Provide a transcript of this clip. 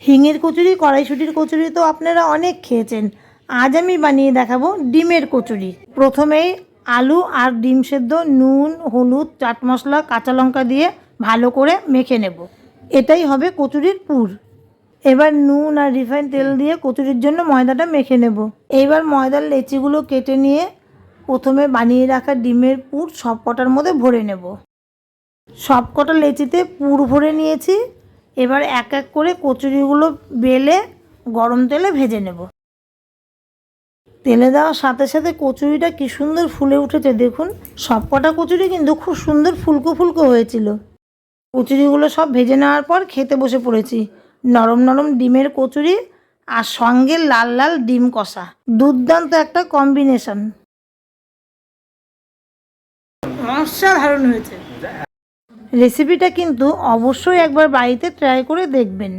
হিঙের কচুরি, কড়াইশুঁটির কচুরি তো আপনারা অনেক খেয়েছেন। আজ আমি বানিয়ে দেখাবো ডিমের কচুরি। প্রথমেই আলু আর ডিম সেদ্ধ, নুন, হলুদ, চাট মশলা, কাঁচা লঙ্কা দিয়ে ভালো করে মেখে নেব। এটাই হবে কচুরির পুর। এবার নুন আর রিফাইন তেল দিয়ে কচুরির জন্য ময়দাটা মেখে নেব। এইবার ময়দার লেচিগুলো কেটে নিয়ে প্রথমে বানিয়ে রাখা ডিমের পুর সব কটার মধ্যে ভরে নেব। সব কটা লেচিতে পুর ভরে নিয়েছি। এবার এক এক করে কচুরিগুলো বেলে গরম তেলে ভেজে নেব। তেলে দেওয়ার সাথে সাথে কচুরিটা কি সুন্দর ফুলে উঠেছে দেখুন। সব কটা কচুরি কিন্তু খুব সুন্দর ফুলকো ফুলকো হয়েছিল। কচুরিগুলো সব ভেজে নেওয়ার পর খেতে বসে পড়েছি। নরম নরম ডিমের কচুরি আর সঙ্গে লাল লাল ডিম কষা, দুর্দান্ত একটা কম্বিনেশন। অসাধারণ হয়েছে। রেসিপিটা কিন্তু অবশ্যই একবার বাড়িতে ট্রাই করে দেখবেন।